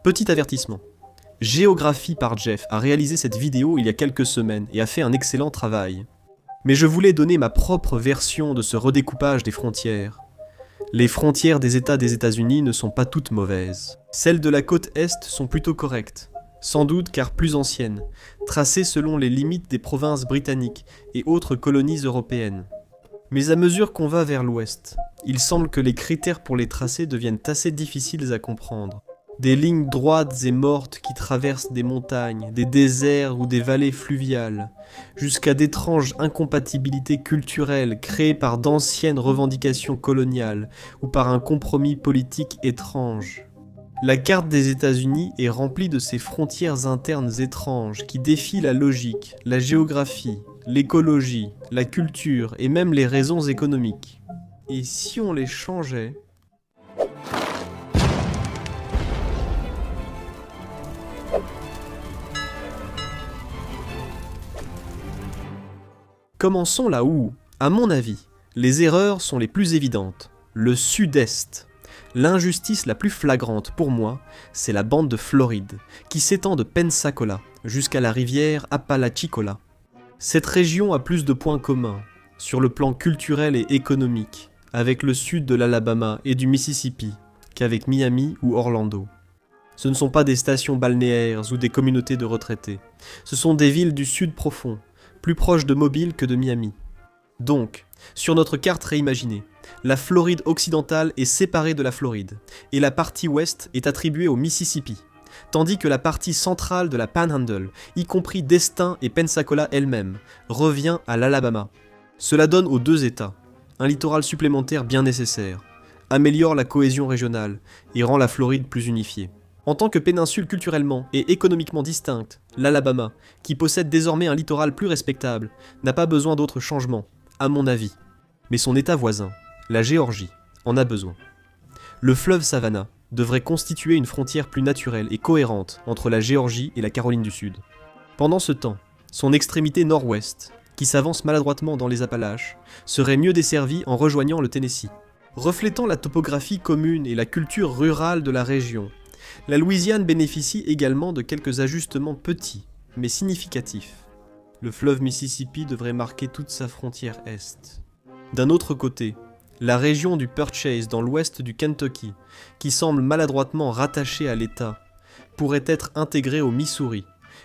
Petit avertissement. Géographie par Jeff a réalisé cette vidéo il y a quelques semaines et a fait un excellent travail. Mais je voulais donner ma propre version de ce redécoupage des frontières. Les frontières des États des États-Unis ne sont pas toutes mauvaises. Celles de la côte Est sont plutôt correctes, sans doute car plus anciennes, tracées selon les limites des provinces britanniques et autres colonies européennes. Mais à mesure qu'on va vers l'Ouest, il semble que les critères pour les tracer deviennent assez difficiles à comprendre. Des lignes droites et mortes qui traversent des montagnes, des déserts ou des vallées fluviales, jusqu'à d'étranges incompatibilités culturelles créées par d'anciennes revendications coloniales ou par un compromis politique étrange. La carte des États-Unis est remplie de ces frontières internes étranges qui défient la logique, la géographie, l'écologie, la culture et même les raisons économiques. Et si on les changeait ? Commençons là où, à mon avis, les erreurs sont les plus évidentes. Le sud-est. L'injustice la plus flagrante pour moi, c'est la bande de Floride, qui s'étend de Pensacola jusqu'à la rivière Apalachicola. Cette région a plus de points communs, sur le plan culturel et économique, avec le sud de l'Alabama et du Mississippi, qu'avec Miami ou Orlando. Ce ne sont pas des stations balnéaires ou des communautés de retraités. Ce sont des villes du sud profond, plus proches de Mobile que de Miami. Donc, sur notre carte réimaginée, la Floride occidentale est séparée de la Floride, et la partie ouest est attribuée au Mississippi, tandis que la partie centrale de la Panhandle, y compris Destin et Pensacola elle-même, revient à l'Alabama. Cela donne aux deux États un littoral supplémentaire bien nécessaire, améliore la cohésion régionale et rend la Floride plus unifiée. En tant que péninsule culturellement et économiquement distincte, l'Alabama, qui possède désormais un littoral plus respectable, n'a pas besoin d'autres changements, à mon avis. Mais son État voisin, la Géorgie, en a besoin. Le fleuve Savannah devrait constituer une frontière plus naturelle et cohérente entre la Géorgie et la Caroline du Sud. Pendant ce temps, son extrémité nord-ouest, qui s'avance maladroitement dans les Appalaches, serait mieux desservie en rejoignant le Tennessee. Reflétant la topographie commune et la culture rurale de la région, la Louisiane bénéficie également de quelques ajustements petits, mais significatifs. Le fleuve Mississippi devrait marquer toute sa frontière est. D'un autre côté, la région du Purchase dans l'ouest du Kentucky, qui semble maladroitement rattachée à l'État, pourrait être intégrée au Missouri,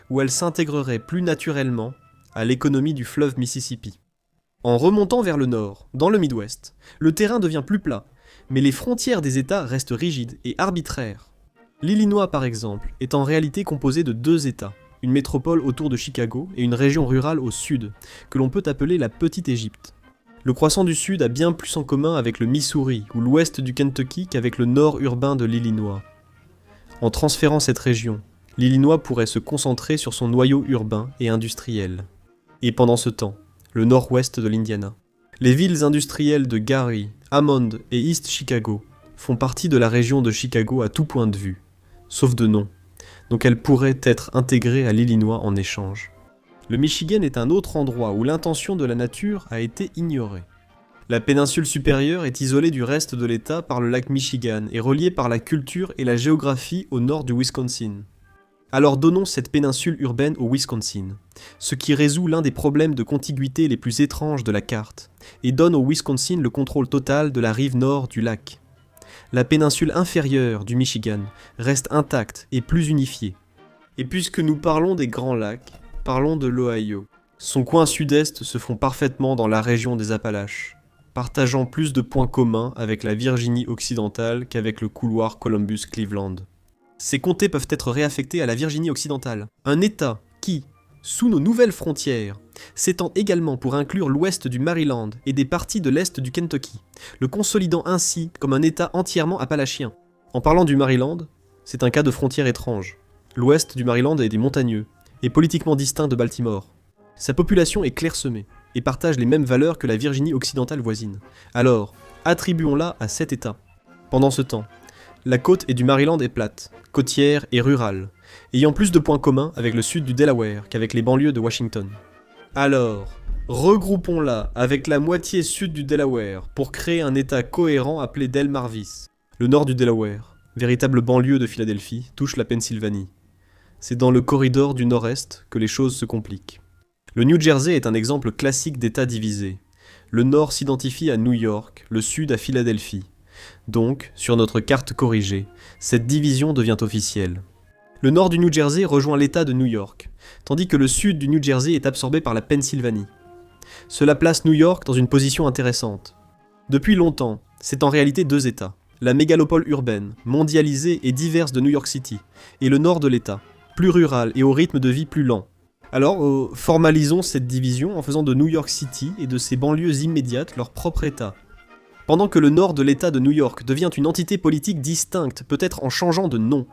où elle s'intégrerait plus naturellement à l'économie du fleuve Mississippi. En remontant vers le nord, dans le Midwest, le terrain devient plus plat, mais les frontières des États restent rigides et arbitraires. L'Illinois, par exemple, est en réalité composé de deux États, une métropole autour de Chicago et une région rurale au sud, que l'on peut appeler la Petite Égypte. Le croissant du sud a bien plus en commun avec le Missouri ou l'ouest du Kentucky qu'avec le nord urbain de l'Illinois. En transférant cette région, l'Illinois pourrait se concentrer sur son noyau urbain et industriel. Et pendant ce temps, le nord-ouest de l'Indiana. Les villes industrielles de Gary, Hammond et East Chicago font partie de la région de Chicago à tout point de vue, sauf de nom, donc elles pourraient être intégrées à l'Illinois en échange. Le Michigan est un autre endroit où l'intention de la nature a été ignorée. La péninsule supérieure est isolée du reste de l'État par le lac Michigan et reliée par la culture et la géographie au nord du Wisconsin. Alors donnons cette péninsule urbaine au Wisconsin, ce qui résout l'un des problèmes de contiguïté les plus étranges de la carte, et donne au Wisconsin le contrôle total de la rive nord du lac. La péninsule inférieure du Michigan reste intacte et plus unifiée. Et puisque nous parlons des Grands Lacs, parlons de l'Ohio. Son coin sud-est se fond parfaitement dans la région des Appalaches, partageant plus de points communs avec la Virginie occidentale qu'avec le couloir Columbus-Cleveland. Ces comtés peuvent être réaffectés à la Virginie occidentale, un État qui, sous nos nouvelles frontières, s'étend également pour inclure l'ouest du Maryland et des parties de l'est du Kentucky, le consolidant ainsi comme un État entièrement appalachien. En parlant du Maryland, c'est un cas de frontière étrange. L'ouest du Maryland est des montagneux, et politiquement distinct de Baltimore. Sa population est clairsemée, et partage les mêmes valeurs que la Virginie occidentale voisine. Alors, attribuons-la à cet État. Pendant ce temps, la côte du Maryland est plate, côtière et rurale, ayant plus de points communs avec le sud du Delaware qu'avec les banlieues de Washington. Alors, regroupons-la avec la moitié sud du Delaware pour créer un État cohérent appelé Delmarvis. Le nord du Delaware, véritable banlieue de Philadelphie, touche la Pennsylvanie. C'est dans le corridor du nord-est que les choses se compliquent. Le New Jersey est un exemple classique d'État divisé. Le nord s'identifie à New York, le sud à Philadelphie. Donc, sur notre carte corrigée, cette division devient officielle. Le nord du New Jersey rejoint l'État de New York, tandis que le sud du New Jersey est absorbé par la Pennsylvanie. Cela place New York dans une position intéressante. Depuis longtemps, c'est en réalité deux États, la mégalopole urbaine, mondialisée et diverse de New York City, et le nord de l'État, plus rural et au rythme de vie plus lent. Alors, formalisons cette division en faisant de New York City et de ses banlieues immédiates leur propre État. Pendant que le nord de l'État de New York devient une entité politique distincte, peut-être en changeant de nom,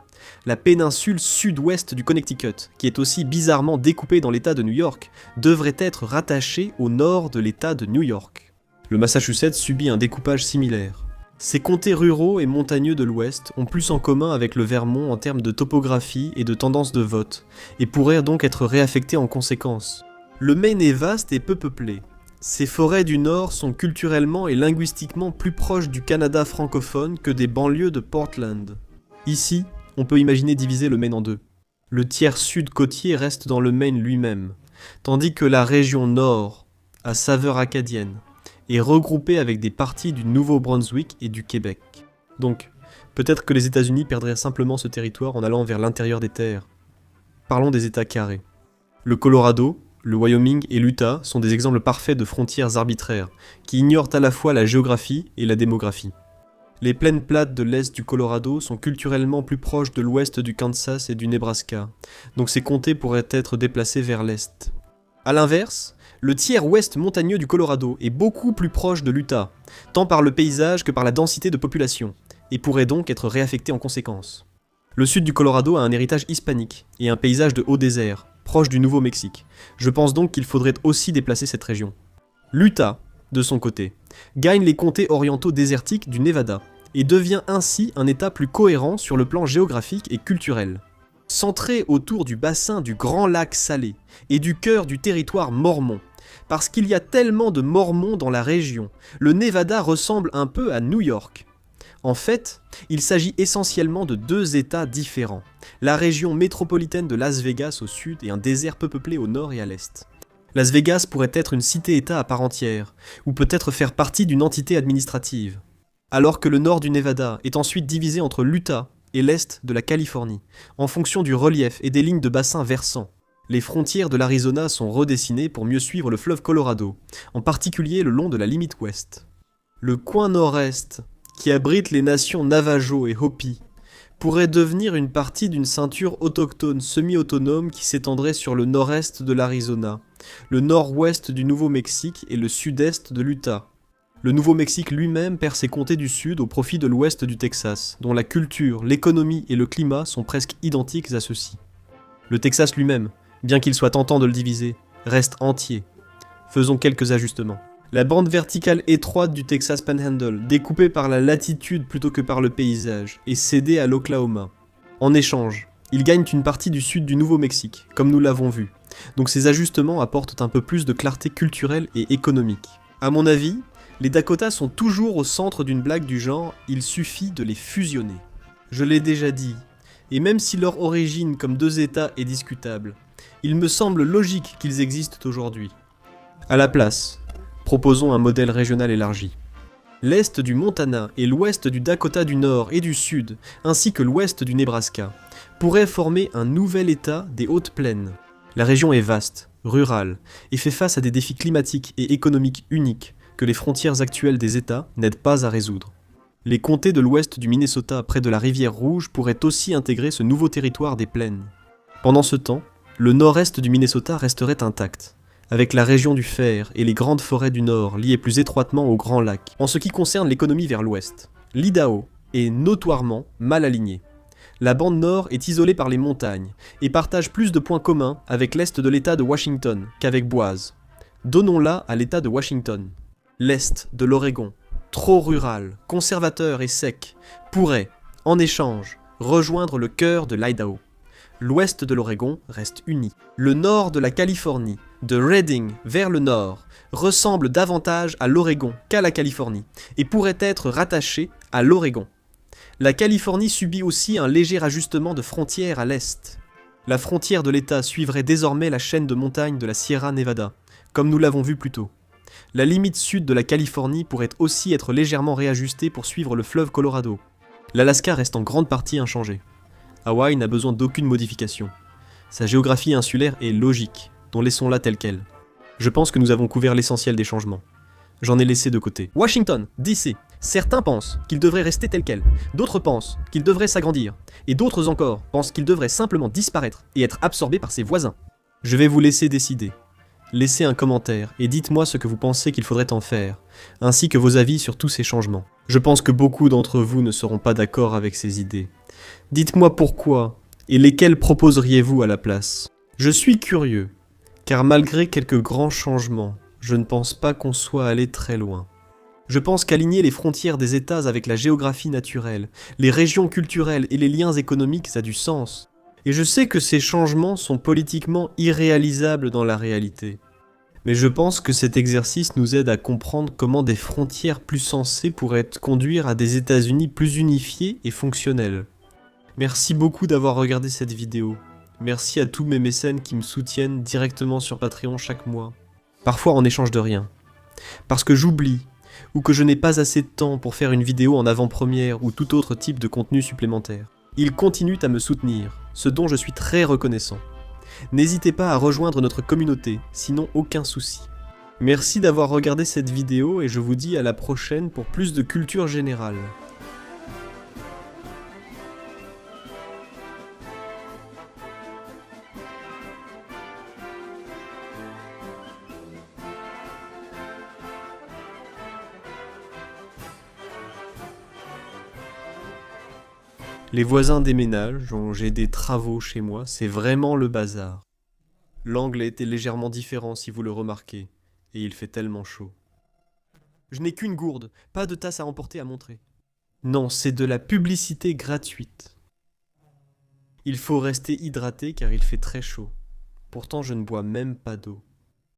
la péninsule sud-ouest du Connecticut, qui est aussi bizarrement découpée dans l'État de New York, devrait être rattachée au nord de l'État de New York. Le Massachusetts subit un découpage similaire. Ces comtés ruraux et montagneux de l'Ouest ont plus en commun avec le Vermont en termes de topographie et de tendance de vote, et pourraient donc être réaffectés en conséquence. Le Maine est vaste et peu peuplé. Ces forêts du Nord sont culturellement et linguistiquement plus proches du Canada francophone que des banlieues de Portland. Ici, on peut imaginer diviser le Maine en deux. Le tiers sud côtier reste dans le Maine lui-même, tandis que la région Nord, à saveur acadienne, est regroupée avec des parties du Nouveau-Brunswick et du Québec. Donc, peut-être que les États-Unis perdraient simplement ce territoire en allant vers l'intérieur des terres. Parlons des États carrés. Le Colorado, le Wyoming et l'Utah sont des exemples parfaits de frontières arbitraires, qui ignorent à la fois la géographie et la démographie. Les plaines plates de l'est du Colorado sont culturellement plus proches de l'ouest du Kansas et du Nebraska, donc ces comtés pourraient être déplacés vers l'est. A l'inverse, le tiers ouest montagneux du Colorado est beaucoup plus proche de l'Utah, tant par le paysage que par la densité de population, et pourrait donc être réaffecté en conséquence. Le sud du Colorado a un héritage hispanique, et un paysage de haut désert, proche du Nouveau-Mexique. Je pense donc qu'il faudrait aussi déplacer cette région. L'Utah, de son côté, gagne les comtés orientaux désertiques du Nevada, et devient ainsi un État plus cohérent sur le plan géographique et culturel. Centré autour du bassin du Grand Lac Salé et du cœur du territoire mormon. Parce qu'il y a tellement de mormons dans la région, le Nevada ressemble un peu à New York. En fait, il s'agit essentiellement de deux États différents, la région métropolitaine de Las Vegas au sud et un désert peu peuplé au nord et à l'est. Las Vegas pourrait être une cité-État à part entière, ou peut-être faire partie d'une entité administrative. Alors que le nord du Nevada est ensuite divisé entre l'Utah et l'est de la Californie, en fonction du relief et des lignes de bassin versants. Les frontières de l'Arizona sont redessinées pour mieux suivre le fleuve Colorado, en particulier le long de la limite ouest. Le coin nord-est, qui abrite les nations Navajo et Hopi, pourrait devenir une partie d'une ceinture autochtone semi-autonome qui s'étendrait sur le nord-est de l'Arizona, le nord-ouest du Nouveau-Mexique et le sud-est de l'Utah. Le Nouveau-Mexique lui-même perd ses comtés du sud au profit de l'ouest du Texas, dont la culture, l'économie et le climat sont presque identiques à ceux-ci. Le Texas lui-même, bien qu'il soit tentant de le diviser, reste entier. Faisons quelques ajustements. La bande verticale étroite du Texas Panhandle, découpée par la latitude plutôt que par le paysage, est cédée à l'Oklahoma. En échange, ils gagnent une partie du sud du Nouveau-Mexique, comme nous l'avons vu. Donc ces ajustements apportent un peu plus de clarté culturelle et économique. À mon avis, les Dakotas sont toujours au centre d'une blague du genre « il suffit de les fusionner ». Je l'ai déjà dit, et même si leur origine comme deux États est discutable, il me semble logique qu'ils existent aujourd'hui. À la place, proposons un modèle régional élargi. L'est du Montana et l'ouest du Dakota du Nord et du Sud, ainsi que l'ouest du Nebraska, pourraient former un nouvel État des Hautes Plaines. La région est vaste, rurale, et fait face à des défis climatiques et économiques uniques que les frontières actuelles des États n'aident pas à résoudre. Les comtés de l'ouest du Minnesota près de la rivière Rouge pourraient aussi intégrer ce nouveau territoire des plaines. Pendant ce temps, le nord-est du Minnesota resterait intact, avec la région du fer et les grandes forêts du nord liées plus étroitement au Grand Lac. En ce qui concerne l'économie vers l'ouest, l'Idaho est notoirement mal alignée. La bande nord est isolée par les montagnes et partage plus de points communs avec l'est de l'État de Washington qu'avec Boise. Donnons-la à l'État de Washington. L'est de l'Oregon, trop rural, conservateur et sec, pourrait, en échange, rejoindre le cœur de l'Idaho. L'ouest de l'Oregon reste uni. Le nord de la Californie, de Redding vers le nord, ressemble davantage à l'Oregon qu'à la Californie, et pourrait être rattaché à l'Oregon. La Californie subit aussi un léger ajustement de frontière à l'est. La frontière de l'État suivrait désormais la chaîne de montagnes de la Sierra Nevada, comme nous l'avons vu plus tôt. La limite sud de la Californie pourrait aussi être légèrement réajustée pour suivre le fleuve Colorado. L'Alaska reste en grande partie inchangé. Hawaï n'a besoin d'aucune modification. Sa géographie insulaire est logique, donc laissons-la telle qu'elle. Je pense que nous avons couvert l'essentiel des changements. J'en ai laissé de côté. Washington, D.C. Certains pensent qu'il devrait rester tel quel, d'autres pensent qu'il devrait s'agrandir, et d'autres encore pensent qu'il devrait simplement disparaître et être absorbé par ses voisins. Je vais vous laisser décider. Laissez un commentaire et dites-moi ce que vous pensez qu'il faudrait en faire, ainsi que vos avis sur tous ces changements. Je pense que beaucoup d'entre vous ne seront pas d'accord avec ces idées. Dites-moi pourquoi, et lesquelles proposeriez-vous à la place? Je suis curieux, car malgré quelques grands changements, je ne pense pas qu'on soit allé très loin. Je pense qu'aligner les frontières des États avec la géographie naturelle, les régions culturelles et les liens économiques, ça a du sens. Et je sais que ces changements sont politiquement irréalisables dans la réalité. Mais je pense que cet exercice nous aide à comprendre comment des frontières plus sensées pourraient conduire à des États-Unis plus unifiés et fonctionnels. Merci beaucoup d'avoir regardé cette vidéo. Merci à tous mes mécènes qui me soutiennent directement sur Patreon chaque mois. Parfois en échange de rien. Parce que j'oublie, ou que je n'ai pas assez de temps pour faire une vidéo en avant-première ou tout autre type de contenu supplémentaire. Ils continuent à me soutenir, ce dont je suis très reconnaissant. N'hésitez pas à rejoindre notre communauté, sinon aucun souci. Merci d'avoir regardé cette vidéo et je vous dis à la prochaine pour plus de culture générale. Les voisins déménagent, j'ai des travaux chez moi, c'est vraiment le bazar. L'angle a été légèrement différent si vous le remarquez, et il fait tellement chaud. Je n'ai qu'une gourde, pas de tasse à emporter à montrer. Non, c'est de la publicité gratuite. Il faut rester hydraté car il fait très chaud. Pourtant je ne bois même pas d'eau.